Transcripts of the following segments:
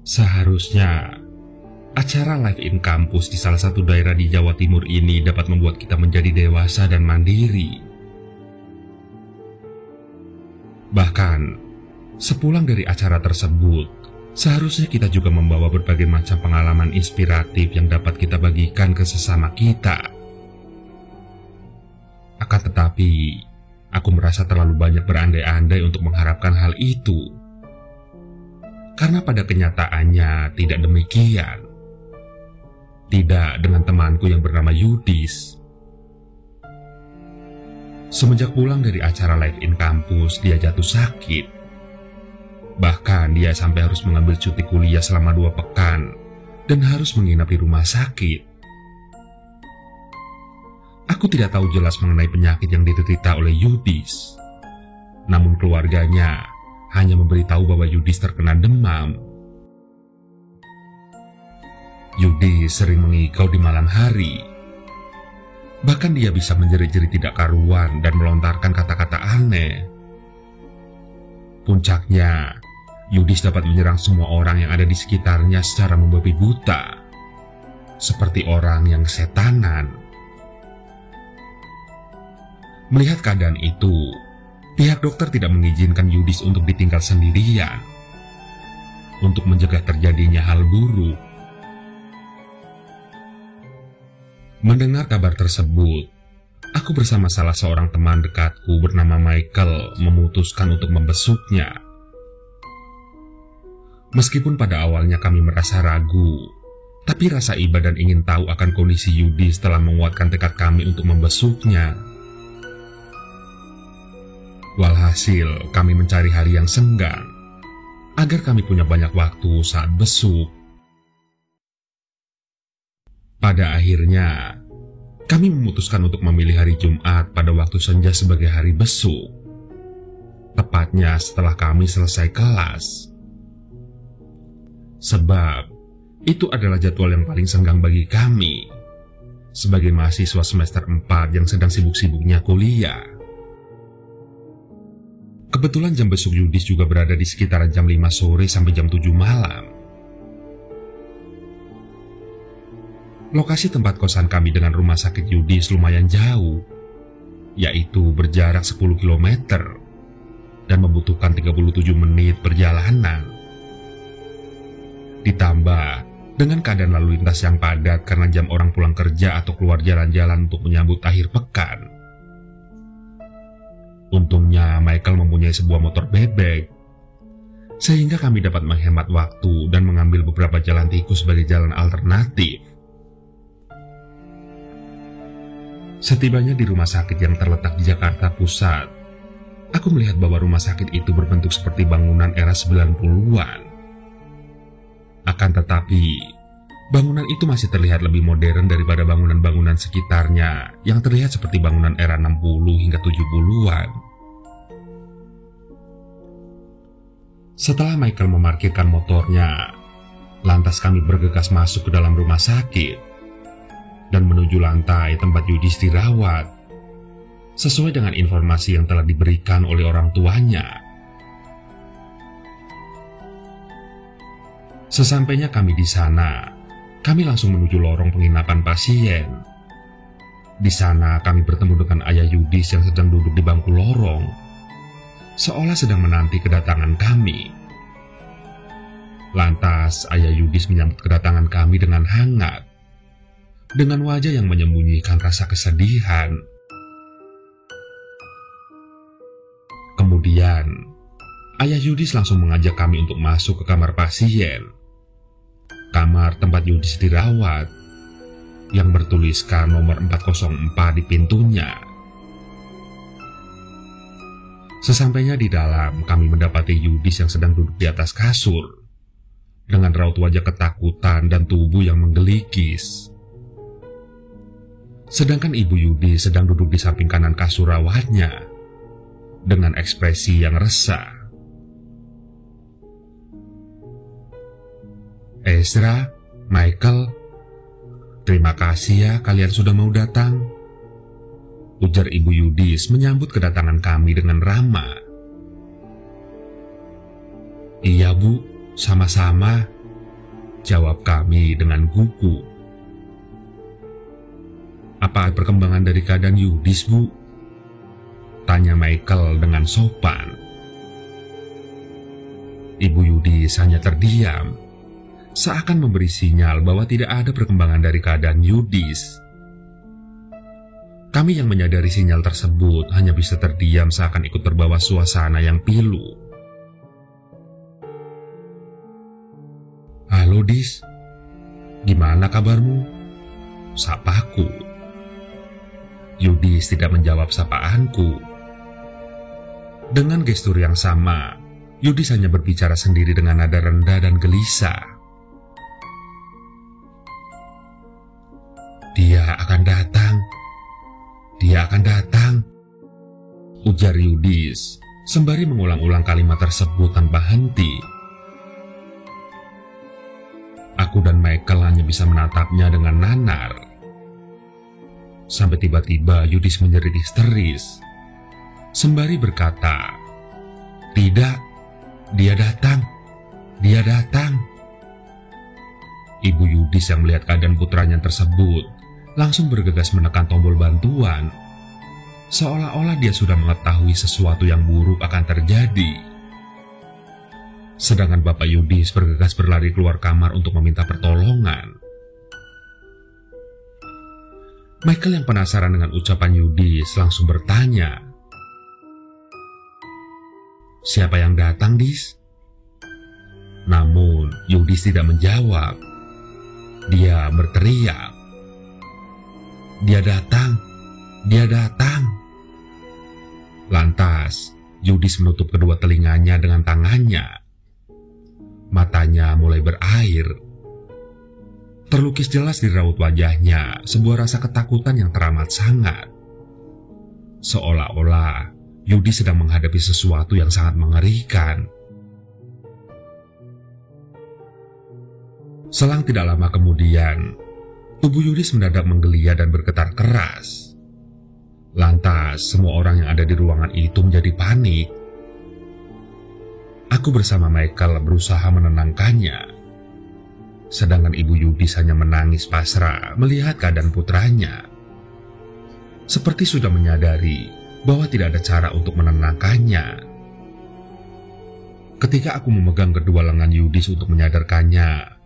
Seharusnya acara live in kampus di salah satu daerah di Jawa Timur ini dapat membuat kita menjadi dewasa dan mandiri. Bahkan, sepulang dari acara tersebut, seharusnya kita juga membawa berbagai macam pengalaman inspiratif yang dapat kita bagikan ke sesama kita. Akan tetapi, aku merasa terlalu banyak berandai-andai untuk mengharapkan hal itu. Karena pada kenyataannya tidak demikian. Tidak dengan temanku yang bernama Yudis. Semenjak pulang dari acara live in kampus, dia jatuh sakit. Bahkan dia sampai harus mengambil cuti kuliah selama 2 pekan dan harus menginap di rumah sakit. Aku tidak tahu jelas mengenai penyakit yang diderita oleh Yudis. Namun keluarganya hanya memberitahu bahwa Yudis terkena demam. Yudis sering mengigau di malam hari. Bahkan dia bisa menjerit-jerit tidak karuan dan melontarkan kata-kata aneh. Puncaknya, Yudis dapat menyerang semua orang yang ada di sekitarnya secara membabi buta, seperti orang yang setanan. Melihat keadaan itu, pihak dokter tidak mengizinkan Yudis untuk ditinggal sendirian. Untuk mencegah terjadinya hal buruk. Mendengar kabar tersebut, aku bersama salah seorang teman dekatku bernama Michael memutuskan untuk membesuknya. Meskipun pada awalnya kami merasa ragu, tapi rasa iba dan ingin tahu akan kondisi Yudis telah menguatkan tekad kami untuk membesuknya. Walhasil, kami mencari hari yang senggang, agar kami punya banyak waktu saat besuk. Pada akhirnya, kami memutuskan untuk memilih hari Jumat pada waktu senja sebagai hari besuk. Tepatnya setelah kami selesai kelas. Sebab, itu adalah jadwal yang paling senggang bagi kami, sebagai mahasiswa semester 4 yang sedang sibuk-sibuknya kuliah. Kebetulan jam besuk Yudis juga berada di sekitaran jam 5 sore sampai jam 7 malam. Lokasi tempat kosan kami dengan rumah sakit Yudis lumayan jauh, yaitu berjarak 10 km dan membutuhkan 37 menit perjalanan. Ditambah dengan keadaan lalu lintas yang padat karena jam orang pulang kerja atau keluar jalan-jalan untuk menyambut akhir pekan. Untungnya Michael mempunyai sebuah motor bebek, sehingga kami dapat menghemat waktu dan mengambil beberapa jalan tikus sebagai jalan alternatif. Setibanya di rumah sakit yang terletak di Jakarta Pusat, aku melihat bahwa rumah sakit itu berbentuk seperti bangunan era 90-an. Akan tetapi, bangunan itu masih terlihat lebih modern daripada bangunan-bangunan sekitarnya yang terlihat seperti bangunan era 60 hingga 70-an. Setelah Michael memarkirkan motornya, lantas kami bergegas masuk ke dalam rumah sakit dan menuju lantai tempat Yudis dirawat, sesuai dengan informasi yang telah diberikan oleh orang tuanya. Sesampainya kami di sana, kami langsung menuju lorong penginapan pasien. Di sana kami bertemu dengan ayah Yudis yang sedang duduk di bangku lorong, seolah sedang menanti kedatangan kami. Lantas ayah Yudis menyambut kedatangan kami dengan hangat, dengan wajah yang menyembunyikan rasa kesedihan. Kemudian, ayah Yudis langsung mengajak kami untuk masuk ke kamar pasien. Kamar tempat Yudis dirawat, yang bertuliskan nomor 404 di pintunya. Sesampainya di dalam, kami mendapati Yudis yang sedang duduk di atas kasur, dengan raut wajah ketakutan dan tubuh yang menggeliggis. Sedangkan ibu Yudis sedang duduk di samping kanan kasur rawatnya, dengan ekspresi yang resah. Ezra, Michael, terima kasih ya kalian sudah mau datang, ujar ibu Yudis menyambut kedatangan kami dengan ramah. Iya bu, sama-sama, Jawab kami dengan gugup. Apa perkembangan dari keadaan Yudis, Bu? Tanya Michael dengan sopan. Ibu Yudis hanya terdiam, seakan memberi sinyal bahwa tidak ada perkembangan dari keadaan Yudis. Kami yang menyadari sinyal tersebut hanya bisa terdiam seakan ikut terbawa suasana yang pilu. Halo Dis, gimana kabarmu? Sapaku. Yudis tidak menjawab sapaanku. Dengan gestur yang sama, Yudis hanya berbicara sendiri dengan nada rendah dan gelisah. Dia akan datang. Dia akan datang, ujar Yudis sembari mengulang-ulang kalimat tersebut tanpa henti. Aku dan Michael hanya bisa menatapnya dengan nanar. Sampai tiba-tiba Yudis menjerit histeris, sembari berkata, "Tidak, dia datang, dia datang." Ibu Yudis yang melihat keadaan putranya tersebut langsung bergegas menekan tombol bantuan, seolah-olah dia sudah mengetahui sesuatu yang buruk akan terjadi. Sedangkan Bapak Yudis bergegas berlari keluar kamar untuk meminta pertolongan. Michael yang penasaran dengan ucapan Yudis langsung bertanya, "Siapa yang datang, Dis?" Namun Yudis tidak menjawab. Dia berteriak, "Dia datang! Dia datang!" Lantas, Yudis menutup kedua telinganya dengan tangannya. Matanya mulai berair. Terlukis jelas di raut wajahnya sebuah rasa ketakutan yang teramat sangat. Seolah-olah Yudis sedang menghadapi sesuatu yang sangat mengerikan. Selang tidak lama kemudian, tubuh Yudis mendadak menggeliat dan bergetar keras. Lantas, semua orang yang ada di ruangan itu menjadi panik. Aku bersama Michael berusaha menenangkannya. Sedangkan ibu Yudis hanya menangis pasrah melihat keadaan putranya. Seperti sudah menyadari bahwa tidak ada cara untuk menenangkannya. Ketika aku memegang kedua lengan Yudis untuk menyadarkannya,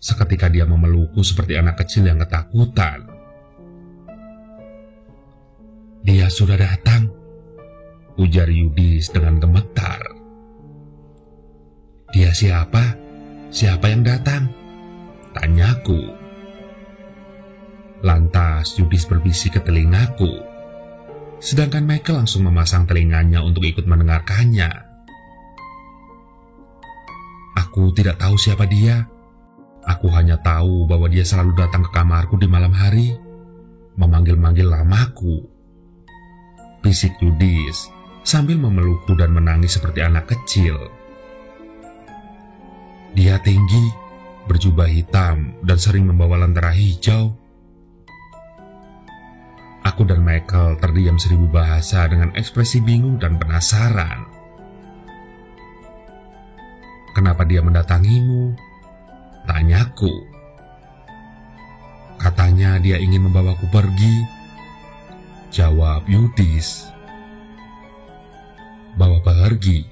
seketika dia memelukku seperti anak kecil yang ketakutan. "Dia sudah datang," ujar Yudis dengan gemetar. "Dia siapa? Siapa yang datang?" tanyaku. Lantas Yudis berbisik ke telingaku, sedangkan Michael langsung memasang telinganya untuk ikut mendengarkannya. Aku tidak tahu siapa dia. Aku hanya tahu bahwa dia selalu datang ke kamarku di malam hari, memanggil-manggil namaku, bisik Yudis sambil memelukku dan menangis seperti anak kecil. Dia tinggi, berjubah hitam, dan sering membawa lentera hijau. Aku dan Michael terdiam seribu bahasa dengan ekspresi bingung dan penasaran. "Kenapa dia mendatangimu?" tanyaku. "Katanya dia ingin membawaku pergi," jawab Yudis. "Bawa pergi?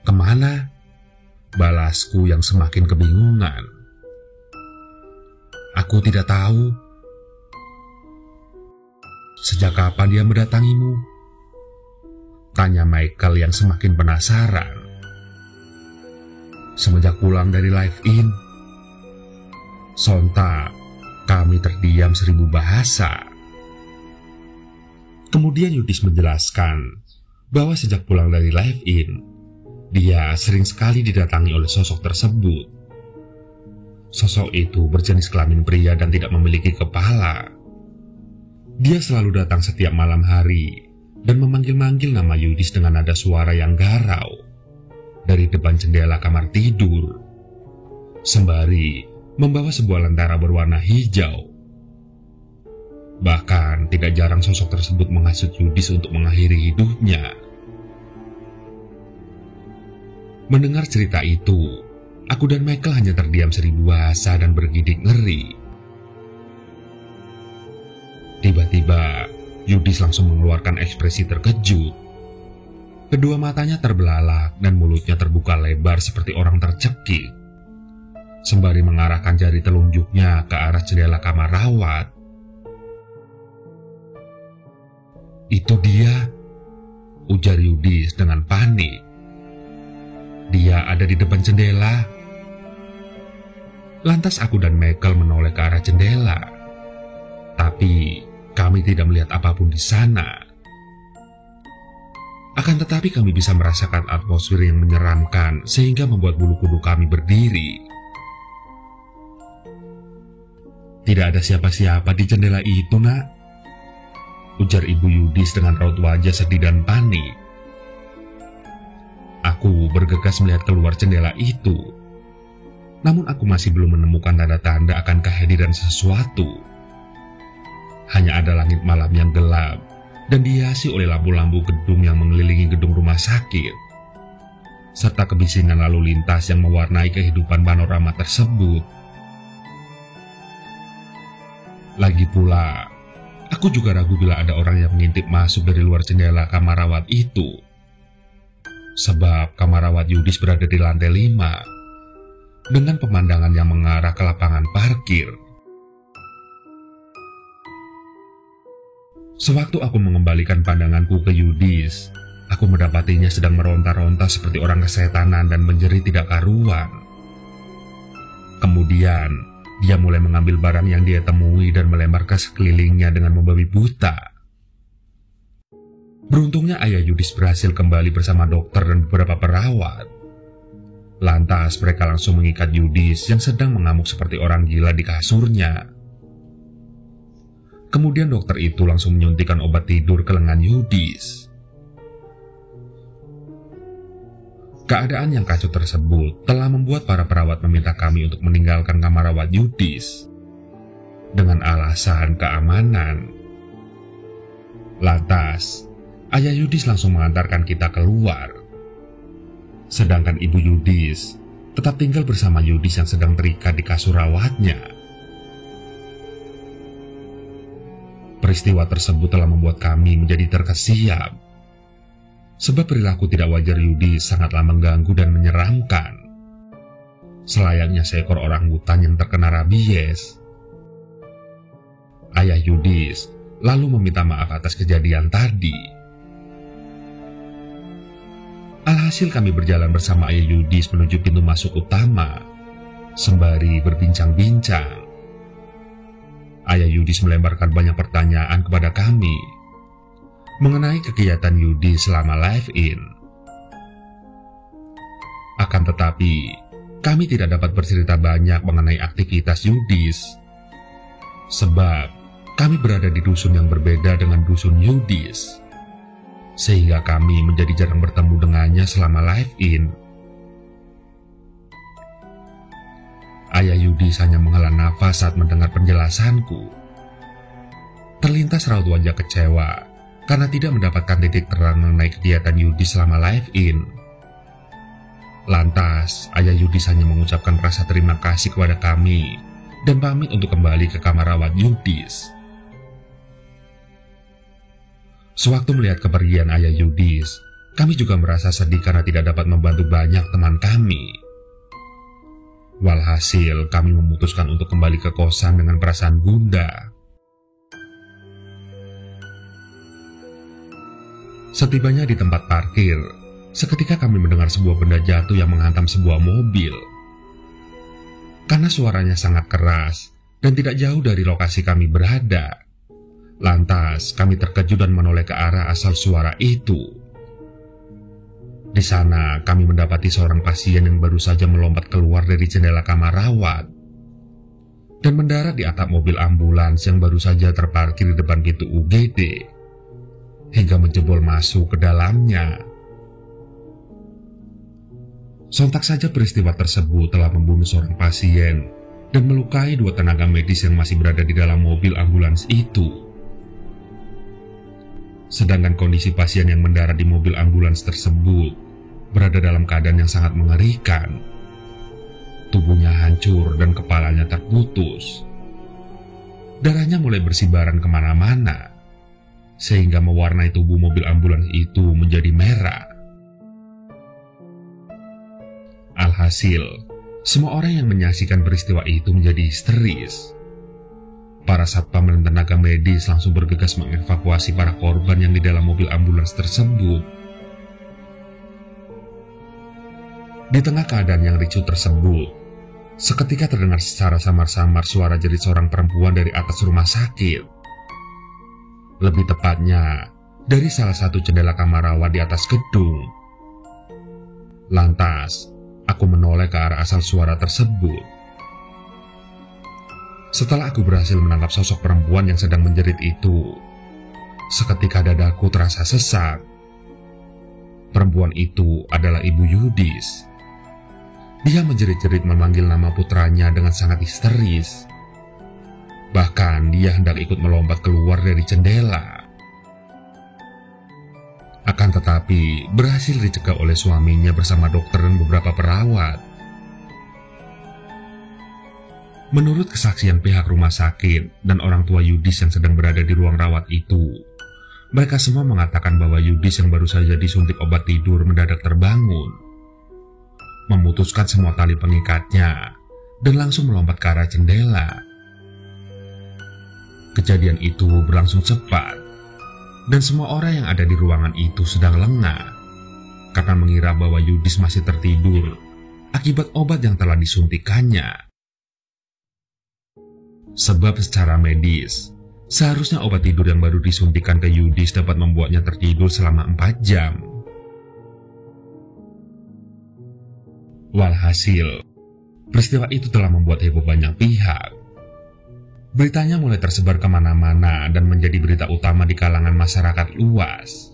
Kemana?" balasku yang semakin kebingungan. "Aku tidak tahu." "Sejak kapan dia mendatangimu?" tanya Michael yang semakin penasaran. "Semenjak pulang dari live-in." Sontak, kami terdiam seribu bahasa. Kemudian Yudis menjelaskan bahwa sejak pulang dari live-in, dia sering sekali didatangi oleh sosok tersebut. Sosok itu berjenis kelamin pria dan tidak memiliki kepala. Dia selalu datang setiap malam hari dan memanggil-manggil nama Yudis dengan nada suara yang garau dari depan jendela kamar tidur, sembari membawa sebuah lentera berwarna hijau. Bahkan tidak jarang sosok tersebut menghasut Yudis untuk mengakhiri hidupnya. Mendengar cerita itu, Aku dan Michael hanya terdiam seribu bahasa dan bergidik ngeri. Tiba-tiba, Yudis langsung mengeluarkan ekspresi terkejut. Kedua matanya terbelalak dan mulutnya terbuka lebar seperti orang tercekik. Sembari mengarahkan jari telunjuknya ke arah jendela kamar rawat. "Itu dia," ujar Yudis dengan panik. "Dia ada di depan jendela." Lantas aku dan Michael menoleh ke arah jendela. Tapi kami tidak melihat apapun di sana. Akan tetapi kami bisa merasakan atmosfer yang menyeramkan sehingga membuat bulu kuduk kami berdiri. "Tidak ada siapa-siapa di jendela itu, Nak," ujar Ibu Yudis dengan raut wajah sedih dan panik. Aku bergegas melihat keluar jendela itu. Namun aku masih belum menemukan tanda-tanda akan kehadiran sesuatu. Hanya ada langit malam yang gelap dan dihiasi oleh lampu-lampu gedung yang mengelilingi gedung rumah sakit, serta kebisingan lalu lintas yang mewarnai kehidupan panorama tersebut. Lagi pula, aku juga ragu bila ada orang yang mengintip masuk dari luar jendela kamar rawat itu. Sebab kamar rawat Yudis berada di lantai 5, dengan pemandangan yang mengarah ke lapangan parkir. Sewaktu aku mengembalikan pandanganku ke Yudis, aku mendapatinya sedang meronta-ronta seperti orang kesetanan dan menjerit tidak karuan. Kemudian, dia mulai mengambil barang yang dia temui dan melempar ke sekelilingnya dengan membabi buta. Beruntungnya ayah Yudis berhasil kembali bersama dokter dan beberapa perawat. Lantas mereka langsung mengikat Yudis yang sedang mengamuk seperti orang gila di kasurnya. Kemudian dokter itu langsung menyuntikkan obat tidur ke lengan Yudis. Keadaan yang kacau tersebut telah membuat para perawat meminta kami untuk meninggalkan kamar rawat Yudis dengan alasan keamanan. Lantas, ayah Yudis langsung mengantarkan kita keluar. Sedangkan ibu Yudis tetap tinggal bersama Yudis yang sedang terikat di kasur rawatnya. Peristiwa tersebut telah membuat kami menjadi terkesiap. Sebab perilaku tidak wajar Yudis sangatlah mengganggu dan menyeramkan. Selayaknya seekor orangutan yang terkena rabies. Ayah Yudis lalu meminta maaf atas kejadian tadi. Alhasil kami berjalan bersama ayah Yudis menuju pintu masuk utama, sembari berbincang-bincang. Ayah Yudis melemparkan banyak pertanyaan kepada kami mengenai kegiatan Yudis selama live-in. Akan tetapi, kami tidak dapat bercerita banyak mengenai aktivitas Yudis. Sebab, kami berada di dusun yang berbeda dengan dusun Yudis. Sehingga kami menjadi jarang bertemu dengannya selama live-in. Ayah Yudis hanya menghela nafas saat mendengar penjelasanku. Terlintas raut wajah kecewa karena tidak mendapatkan titik terang mengenai kegiatan Yudis selama live-in. Lantas, ayah Yudis hanya mengucapkan rasa terima kasih kepada kami dan pamit untuk kembali ke kamar rawat Yudis. Sewaktu melihat kepergian ayah Yudis, kami juga merasa sedih karena tidak dapat membantu banyak teman kami. Walhasil, kami memutuskan untuk kembali ke kosan dengan perasaan gundah. Setibanya di tempat parkir, seketika kami mendengar sebuah benda jatuh yang menghantam sebuah mobil. Karena suaranya sangat keras dan tidak jauh dari lokasi kami berada, lantas kami terkejut dan menoleh ke arah asal suara itu. Di sana kami mendapati seorang pasien yang baru saja melompat keluar dari jendela kamar rawat dan mendarat di atap mobil ambulans yang baru saja terparkir di depan pintu UGD hingga menjebol masuk ke dalamnya. Sontak saja peristiwa tersebut telah membunuh seorang pasien dan melukai 2 tenaga medis yang masih berada di dalam mobil ambulans itu. Sedangkan kondisi pasien yang mendarat di mobil ambulans tersebut berada dalam keadaan yang sangat mengerikan. Tubuhnya hancur dan kepalanya terputus. Darahnya mulai bersibaran kemana-mana, sehingga mewarnai tubuh mobil ambulans itu menjadi merah. Alhasil, semua orang yang menyaksikan peristiwa itu menjadi histeris. Para satpam dan tenaga medis langsung bergegas mengevakuasi para korban yang di dalam mobil ambulans tersebut. Di tengah keadaan yang ricuh tersebut, seketika terdengar secara samar-samar suara jerit seorang perempuan dari atas rumah sakit. Lebih tepatnya, dari salah satu jendela kamar rawat di atas gedung. Lantas, aku menoleh ke arah asal suara tersebut. Setelah aku berhasil menangkap sosok perempuan yang sedang menjerit itu, seketika dadaku terasa sesak. Perempuan itu adalah Ibu Yudis. Dia menjerit-jerit memanggil nama putranya dengan sangat histeris. Bahkan dia hendak ikut melompat keluar dari jendela. Akan tetapi berhasil dicegah oleh suaminya bersama dokter dan beberapa perawat. Menurut kesaksian pihak rumah sakit dan orang tua Yudis yang sedang berada di ruang rawat itu, mereka semua mengatakan bahwa Yudis yang baru saja disuntik obat tidur mendadak terbangun, memutuskan semua tali pengikatnya, dan langsung melompat ke arah jendela. Kejadian itu berlangsung cepat, dan semua orang yang ada di ruangan itu sedang lengah, karena mengira bahwa Yudis masih tertidur akibat obat yang telah disuntikannya. Sebab secara medis, seharusnya obat tidur yang baru disuntikan ke Yudis dapat membuatnya tertidur selama 4 jam. Walhasil, peristiwa itu telah membuat heboh banyak pihak. Beritanya mulai tersebar kemana-mana dan menjadi berita utama di kalangan masyarakat luas.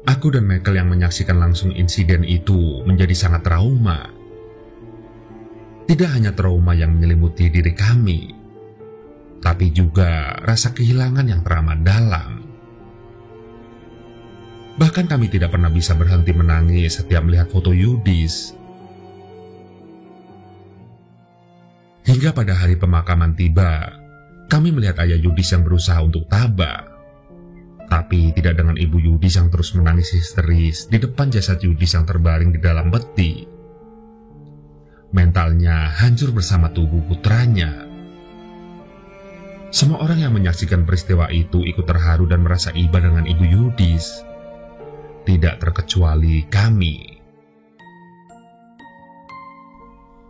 Aku dan Michael yang menyaksikan langsung insiden itu menjadi sangat trauma. Tidak hanya trauma yang menyelimuti diri kami, tapi juga rasa kehilangan yang teramat dalam. Bahkan kami tidak pernah bisa berhenti menangis setiap melihat foto Yudis. Hingga pada hari pemakaman tiba, kami melihat ayah Yudis yang berusaha untuk tabah. Tapi tidak dengan ibu Yudis yang terus menangis histeris di depan jasad Yudis yang terbaring di dalam peti. Mentalnya hancur bersama tubuh putranya. Semua orang yang menyaksikan peristiwa itu ikut terharu dan merasa iba dengan ibu Yudis. Tidak terkecuali kami.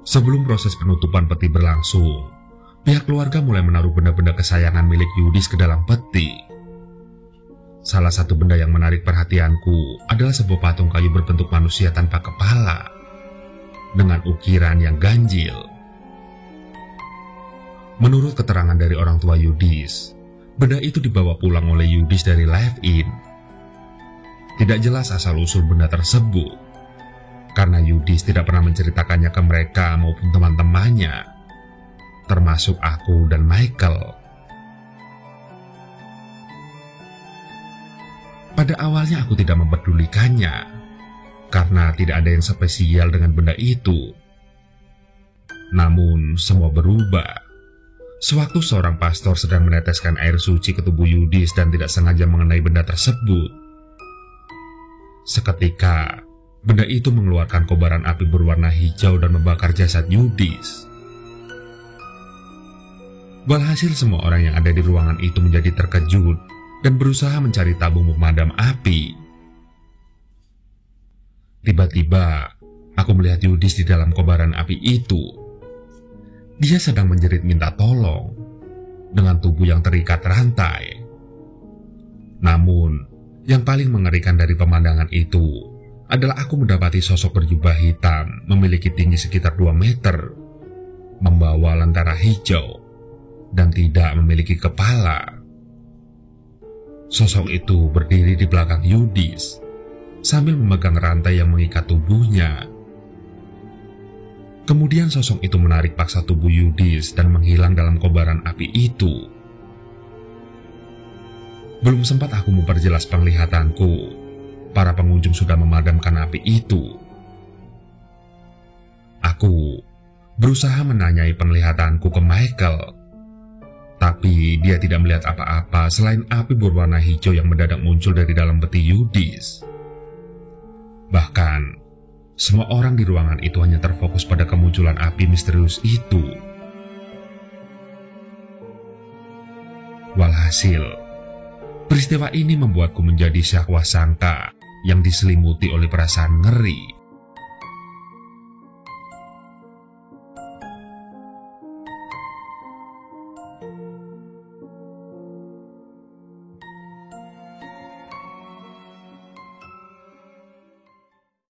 Sebelum proses penutupan peti berlangsung, pihak keluarga mulai menaruh benda-benda kesayangan milik Yudis ke dalam peti. Salah satu benda yang menarik perhatianku adalah sebuah patung kayu berbentuk manusia tanpa kepala, dengan ukiran yang ganjil. Menurut keterangan dari orang tua Yudis, benda itu dibawa pulang oleh Yudis dari live-in. Tidak jelas asal-usul benda tersebut, karena Yudis tidak pernah menceritakannya ke mereka maupun teman-temannya, termasuk aku dan Michael. Pada awalnya aku tidak mempedulikannya, karena tidak ada yang spesial dengan benda itu. Namun, semua berubah sewaktu seorang pastor sedang meneteskan air suci ke tubuh Yudis dan tidak sengaja mengenai benda tersebut. Seketika, benda itu mengeluarkan kobaran api berwarna hijau dan membakar jasad Yudis. Walhasil, semua orang yang ada di ruangan itu menjadi terkejut dan berusaha mencari tabung pemadam api. Tiba-tiba, aku melihat Yudis di dalam kobaran api itu. Dia sedang menjerit minta tolong, dengan tubuh yang terikat rantai. Namun, yang paling mengerikan dari pemandangan itu adalah aku mendapati sosok berjubah hitam memiliki tinggi sekitar 2 meter, membawa lentera hijau, dan tidak memiliki kepala. Sosok itu berdiri di belakang Yudis, sambil memegang rantai yang mengikat tubuhnya. Kemudian sosok itu menarik paksa tubuh Yudis dan menghilang dalam kobaran api itu. Belum sempat aku memperjelas penglihatanku, para pengunjung sudah memadamkan api itu. Aku berusaha menanyai penglihatanku ke Michael, tapi dia tidak melihat apa-apa selain api berwarna hijau yang mendadak muncul dari dalam peti Yudis. Bahkan, semua orang di ruangan itu hanya terfokus pada kemunculan api misterius itu. Walhasil, peristiwa ini membuatku menjadi syahwasangka yang diselimuti oleh perasaan ngeri.